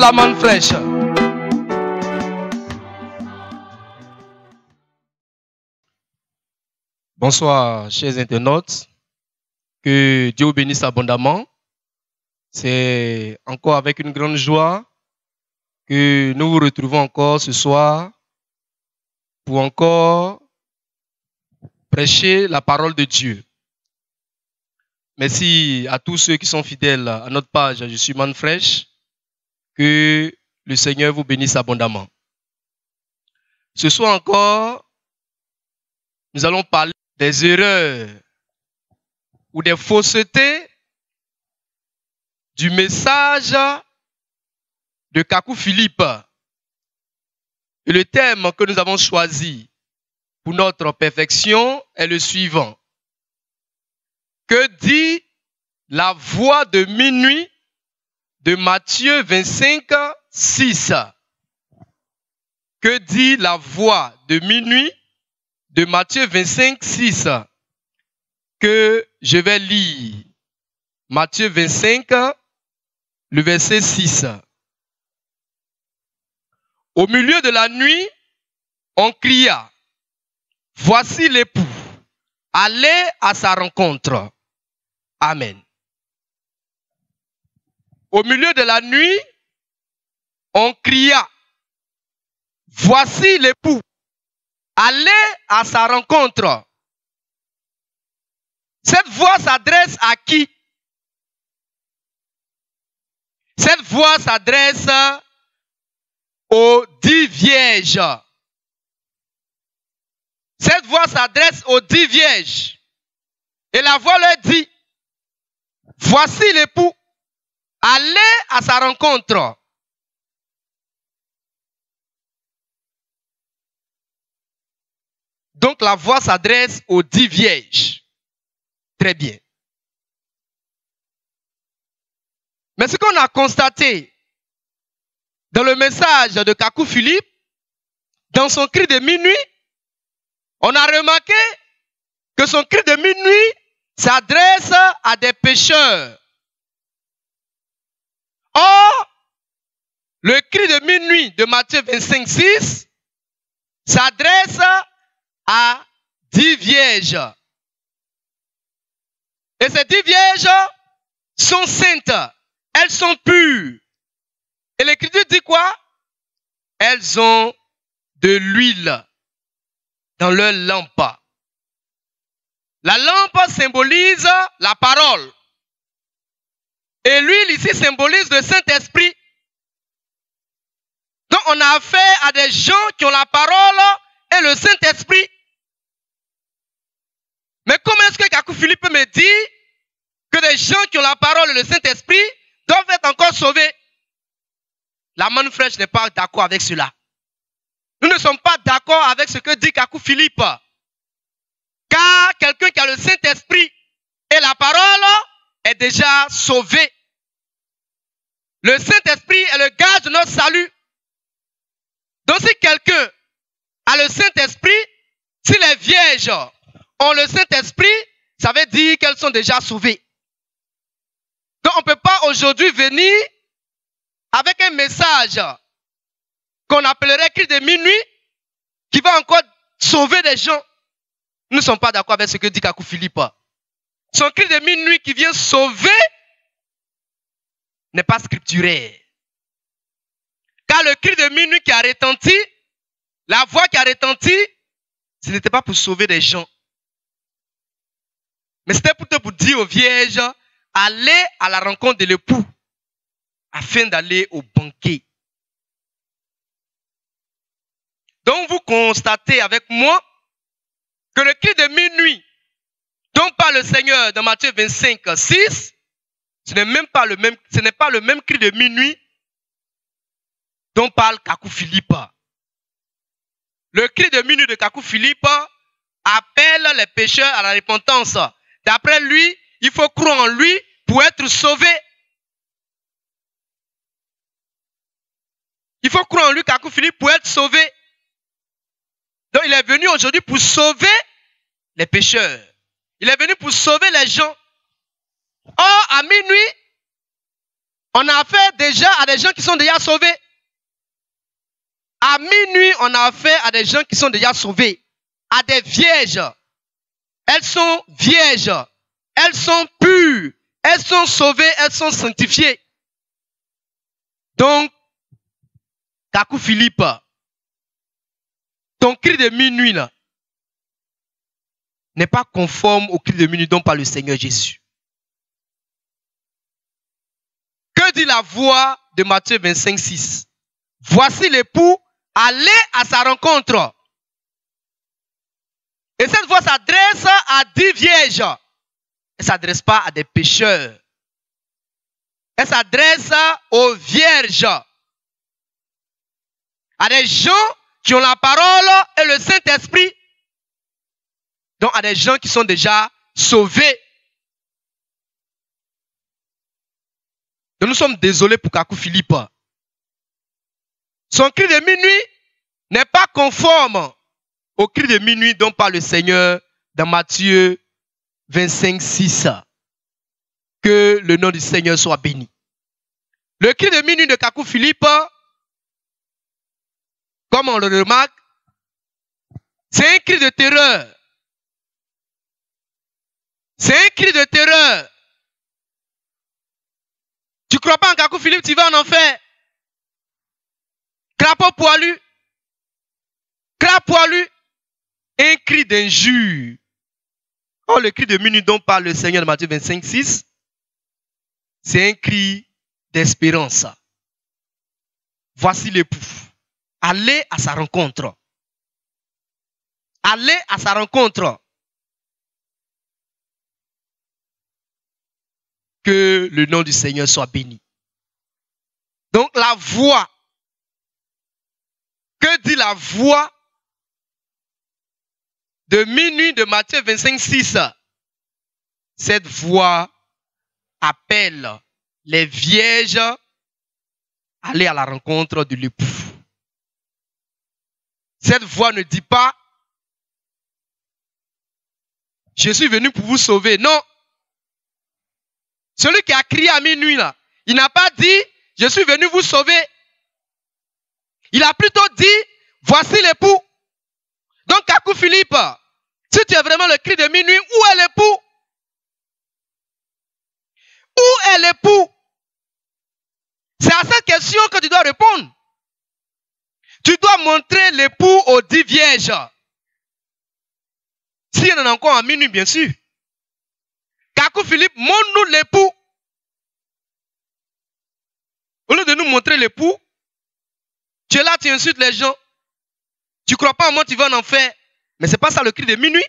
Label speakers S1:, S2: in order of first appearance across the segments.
S1: la manne fraîche. Bonsoir, chers internautes. Que Dieu vous bénisse abondamment. C'est encore avec une grande joie que nous vous retrouvons encore ce soir pour encore prêcher la parole de Dieu. Merci à tous ceux qui sont fidèles à notre page Je suis manne fraîche. Que le Seigneur vous bénisse abondamment. Ce soir encore, nous allons parler des erreurs ou des faussetés du message de Kakou Philippe. Et le thème que nous avons choisi pour notre perfection est le suivant. Que dit la voix de minuit de Matthieu 25, 6? Que dit la voix de minuit de Matthieu 25, 6? Que je vais lire. Matthieu 25, le verset 6. Au milieu de la nuit, on cria, « Voici l'époux, allez à sa rencontre. » Amen. Au milieu de la nuit, on cria, « Voici l'époux, allez à sa rencontre. » Cette voix s'adresse à qui? Cette voix s'adresse aux 10 vierges. Cette voix s'adresse aux 10 vierges. Et la voix leur dit, voici l'époux, allez à sa rencontre. Donc la voix s'adresse aux 10 vierges. Très bien. Mais ce qu'on a constaté dans le message de Kakou Philippe, dans son cri de minuit, on a remarqué que son cri de minuit s'adresse à des pécheurs. Or, le cri de minuit de Matthieu 25, 6 s'adresse à 10 vierges. Et ces 10 vierges sont saintes. Elles sont pures. Et l'Écriture dit quoi? Elles ont de l'huile dans leur lampe. La lampe symbolise la parole. Et l'huile ici symbolise le Saint-Esprit. Donc on a affaire à des gens qui ont la parole et le Saint-Esprit. Mais comment est-ce que Kakou Philippe me dit que des gens qui ont la parole et le Saint-Esprit doivent être encore sauvés? La manne fraîche n'est pas d'accord avec cela. Nous ne sommes pas d'accord avec ce que dit Kakou Philippe. Car quelqu'un qui a le Saint-Esprit et la parole est déjà sauvé. Le Saint-Esprit est le gage de notre salut. Donc si quelqu'un a le Saint-Esprit, si les vierges ont le Saint-Esprit, ça veut dire qu'elles sont déjà sauvées. Donc on ne peut pas aujourd'hui venir avec un message qu'on appellerait cri de minuit qui va encore sauver des gens. Nous ne sommes pas d'accord avec ce que dit Kakou Philippe. Son cri de minuit qui vient sauver n'est pas scripturaire. Car le cri de minuit qui a retenti, la voix qui a retenti, ce n'était pas pour sauver des gens. Mais c'était plutôt pour dire aux vierges, allez à la rencontre de l'époux afin d'aller au banquet. Donc vous constatez avec moi que le cri de minuit dont parle le Seigneur dans Matthieu 25, 6, ce n'est pas le même cri de minuit dont parle Kakou Philippe. Le cri de minuit de Kakou Philippe appelle les pécheurs à la repentance. D'après lui, il faut croire en lui pour être sauvé. Il faut croire en lui, Kakou Philippe, pour être sauvé. Donc il est venu aujourd'hui pour sauver les pécheurs. Il est venu pour sauver les gens. Or, à minuit, On a affaire déjà à des gens qui sont déjà sauvés. À minuit, on a affaire à des gens qui sont déjà sauvés. À des vierges. Elles sont vierges. Elles sont pures. Elles sont sauvées. Elles sont sanctifiées. Donc, Kakou Philippe, ton cri de minuit là n'est pas conforme au cri de minuit dont parle le Seigneur Jésus. Que dit la voix de Matthieu 25, 6? Voici l'époux, allez à sa rencontre. Et cette voix s'adresse à 10 vierges. Elle ne s'adresse pas à des pécheurs. Elle s'adresse aux vierges. À des gens qui ont la parole et le Saint-Esprit. Donc à des gens qui sont déjà sauvés. Donc nous sommes désolés pour Kakou Philippe. Son cri de minuit n'est pas conforme au cri de minuit dont parle le Seigneur dans Matthieu 25, 6. Que le nom du Seigneur soit béni. Le cri de minuit de Kakou Philippe, comme on le remarque, c'est un cri de terreur. C'est un cri de terreur. Tu ne crois pas en Kakou Philippe, tu vas en enfer. Crapaud poilu. Crapaud poilu. Un cri d'injure. Oh, le cri de minuit dont parle le Seigneur de Matthieu 25, 6, c'est un cri d'espérance. Voici l'époux. Allez à sa rencontre. Allez à sa rencontre. Que le nom du Seigneur soit béni. Donc la voix. Que dit la voix de minuit de Matthieu 25, 6? Cette voix appelle les vierges à aller à la rencontre de l'époux. Cette voix ne dit pas « Je suis venu pour vous sauver ». Non. Celui qui a crié à minuit, là, il n'a pas dit « Je suis venu vous sauver ». Il a plutôt dit « Voici l'époux ». Donc, Kakou Philippe, si tu es vraiment le cri de minuit, où est l'époux? Où est l'époux? C'est à cette question que tu dois répondre. Tu dois montrer l'époux aux 10 vierges. S'il y en a encore à minuit, bien sûr. Kakou Philippe, montre-nous l'époux. Au lieu de nous montrer l'époux, tu es là, tu insultes les gens. Tu ne crois pas en moi, tu vas en enfer. Mais ce n'est pas ça le cri de minuit.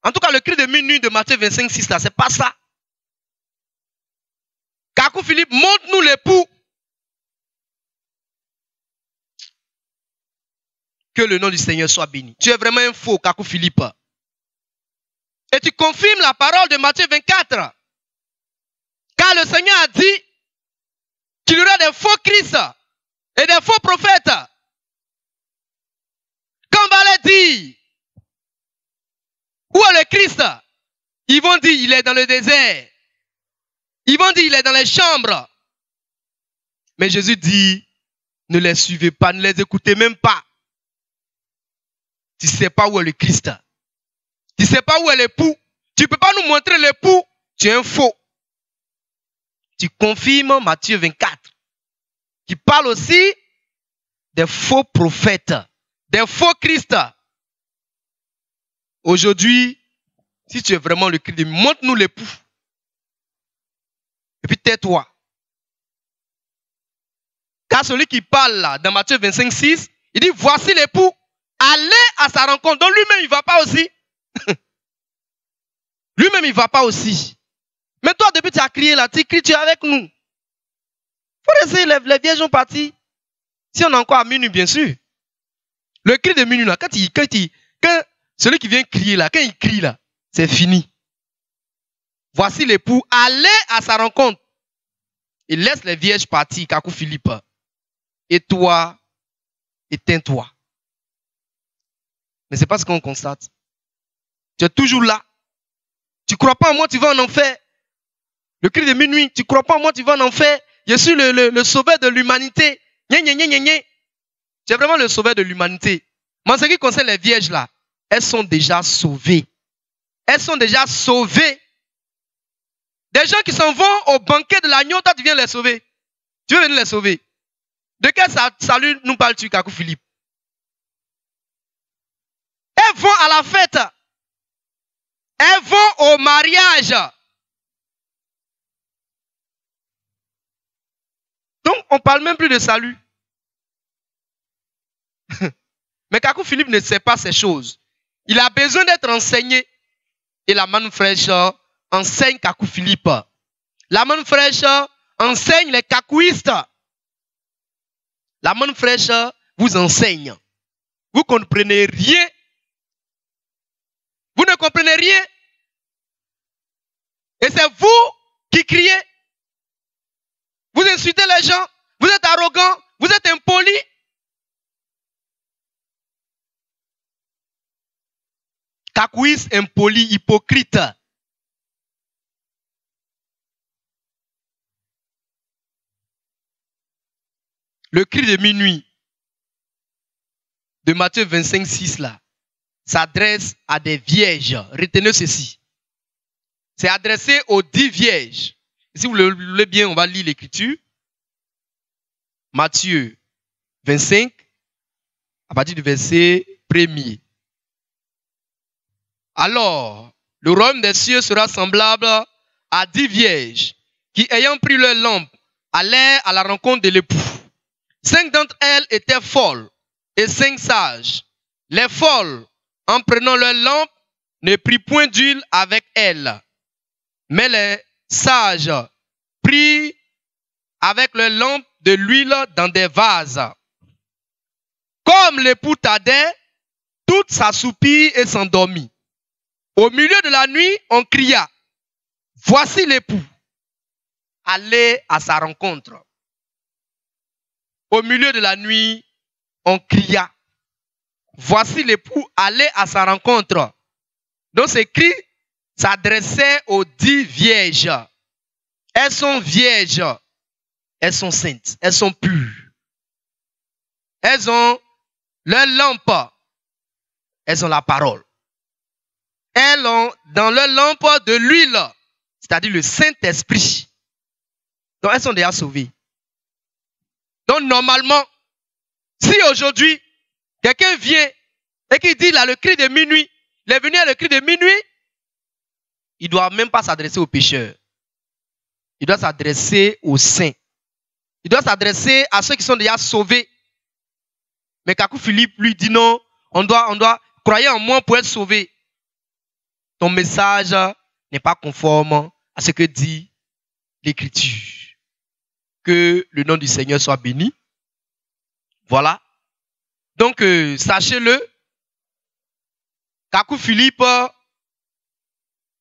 S1: En tout cas, le cri de minuit de Matthieu 25, 6, là, ce n'est pas ça. Kakou Philippe, montre-nous l'époux. Que le nom du Seigneur soit béni. Tu es vraiment un faux, Kakou Philippe. Et tu confirmes la parole de Matthieu 24. Car le Seigneur a dit qu'il y aura des faux Christ et des faux prophètes. Quand on va les dire, où est le Christ? Ils vont dire, il est dans le désert. Ils vont dire, il est dans les chambres. Mais Jésus dit, ne les suivez pas, ne les écoutez même pas. Tu ne sais pas où est le Christ. Tu ne sais pas où est l'époux. Tu ne peux pas nous montrer l'époux. Tu es un faux. Tu confirmes Matthieu 24. Qui parle aussi des faux prophètes. Des faux Christ. Aujourd'hui, si tu es vraiment le Christ, montre-nous l'époux. Et puis tais-toi. Car celui qui parle là, dans Matthieu 25, 6, il dit, voici l'époux. Allez à sa rencontre. Donc lui-même, il ne va pas aussi. Lui-même, il ne va pas aussi. Mais toi, depuis que tu as crié là, tu cries, tu es avec nous. Il faut laisser les vierges ont parti. Si on est encore à minuit, bien sûr. Le cri de minuit là, quand celui qui vient crier là, quand il crie là, c'est fini. Voici l'époux, allez à sa rencontre. Il laisse les vierges partir, Kakou Philippe. Et toi, éteins-toi. Mais ce n'est pas ce qu'on constate. Tu es toujours là. Tu ne crois pas en moi, tu vas en enfer. Le cri de minuit, tu ne crois pas en moi, tu vas en enfer. Je suis le sauveur de l'humanité. C'est vraiment le sauveur de l'humanité. Mais en ce qui concerne les vierges là, elles sont déjà sauvées. Elles sont déjà sauvées. Des gens qui s'en vont au banquet de l'agneau, toi tu viens les sauver. Tu veux venir les sauver. De quel salut nous parles-tu, Kakou Philippe? Elles vont à la fête. Elles vont au mariage. Donc, on ne parle même plus de salut. Mais Kakou Philippe ne sait pas ces choses. Il a besoin d'être enseigné. Et la manne fraîche enseigne Kakou Philippe. La manne fraîche enseigne les kakouistes. La manne fraîche vous enseigne. Vous ne comprenez rien. Vous ne comprenez rien. Et c'est vous qui criez. Vous insultez les gens. Vous êtes arrogants. Vous êtes impolis. Kakouiste, impoli, hypocrite. Le cri de minuit de Matthieu 25, 6 là, s'adresse à des vierges. Retenez ceci. C'est adressé aux 10 vierges. Si vous le voulez bien, on va lire l'écriture. Matthieu 25, à partir du verset 1er. Alors, le royaume des cieux sera semblable à 10 vierges qui, ayant pris leur lampe, allèrent à la rencontre de l'époux. 5 d'entre elles étaient folles et 5 sages. Les folles, en prenant leur lampe, ne prirent point d'huile avec elles. Mais les sages prirent avec leur lampe de l'huile dans des vases. Comme l'époux tardait, toutes s'assoupirent et s'endormit. Au milieu de la nuit, on cria, « Voici l'époux, allez à sa rencontre. » Au milieu de la nuit, on cria, « Voici l'époux, allez à sa rencontre. » Donc ce cri s'adressait aux 10 vierges. Elles sont vierges, elles sont saintes, elles sont pures. Elles ont leur lampe, elles ont la parole. Elles ont dans leur lampe de l'huile, c'est-à-dire le Saint-Esprit. Donc elles sont déjà sauvées. Donc normalement, si aujourd'hui, quelqu'un vient et qui dit là le cri de minuit, il est venu à le cri de minuit, il ne doit même pas s'adresser aux pécheurs. Il doit s'adresser aux saints. Il doit s'adresser à ceux qui sont déjà sauvés. Mais Kakou Philippe lui dit non, on doit croire en moi pour être sauvé. Ton message n'est pas conforme à ce que dit l'Écriture. Que le nom du Seigneur soit béni. Voilà. Donc, sachez-le. Kakou Philippe,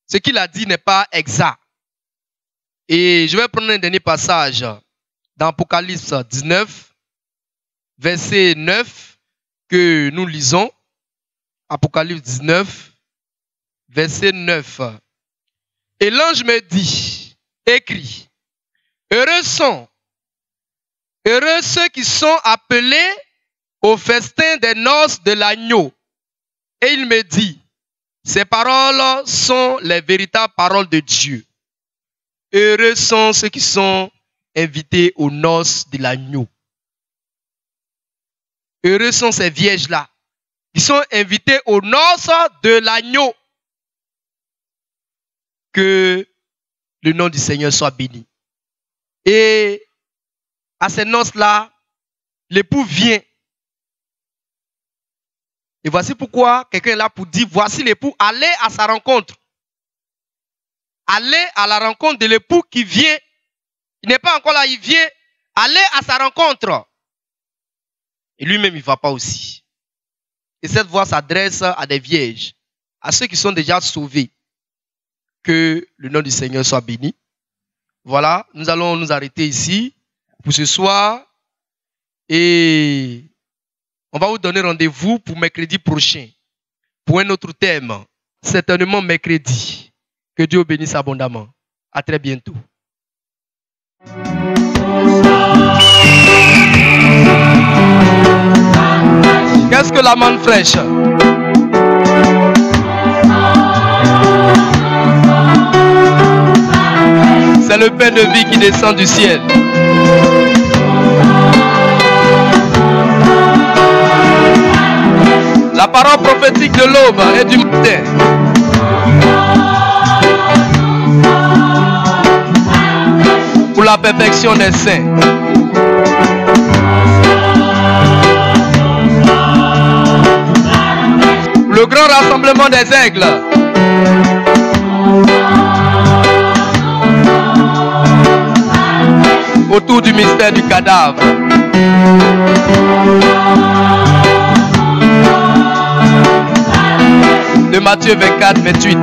S1: ce qu'il a dit n'est pas exact. Et je vais prendre un dernier passage dans Apocalypse 19, verset 9, que nous lisons. Apocalypse 19, verset 9. Et l'ange me dit, écrit, heureux ceux qui sont appelés au festin des noces de l'agneau. Et il me dit, ces paroles sont les véritables paroles de Dieu. Heureux sont ceux qui sont invités aux noces de l'agneau. Heureux sont ces vierges-là qui sont invitées aux noces de l'agneau. Que le nom du Seigneur soit béni. Et à ces noces-là, l'époux vient. Et voici pourquoi quelqu'un est là pour dire, voici l'époux, allez à sa rencontre. Allez à la rencontre de l'époux qui vient. Il n'est pas encore là, il vient. Allez à sa rencontre. Et lui-même, il ne va pas aussi. Et cette voix s'adresse à des vierges, à ceux qui sont déjà sauvés. Que le nom du Seigneur soit béni. Voilà, nous allons nous arrêter ici pour ce soir. Et on va vous donner rendez-vous pour mercredi prochain. Pour un autre thème. Certainement mercredi. Que Dieu bénisse abondamment. À très bientôt. Qu'est-ce que la manne fraîche? C'est le pain de vie qui descend du ciel. La parole prophétique de l'aube et du matin. Pour la perfection des saints. Le grand rassemblement des aigles. Autour du mystère du cadavre. De Matthieu 24, 28.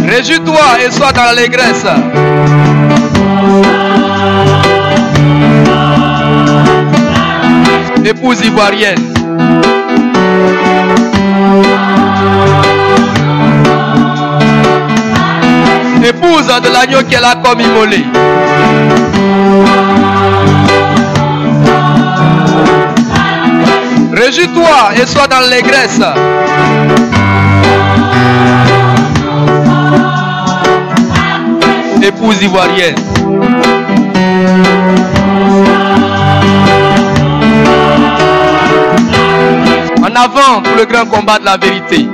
S1: Réjouis-toi et sois dans l'allégresse. Épouse ivoirienne. Épouse de l'agneau qu'elle a comme immolé. Réjouis-toi et sois dans l'allégresse. Épouse ivoirienne. En avant pour le grand combat de la vérité.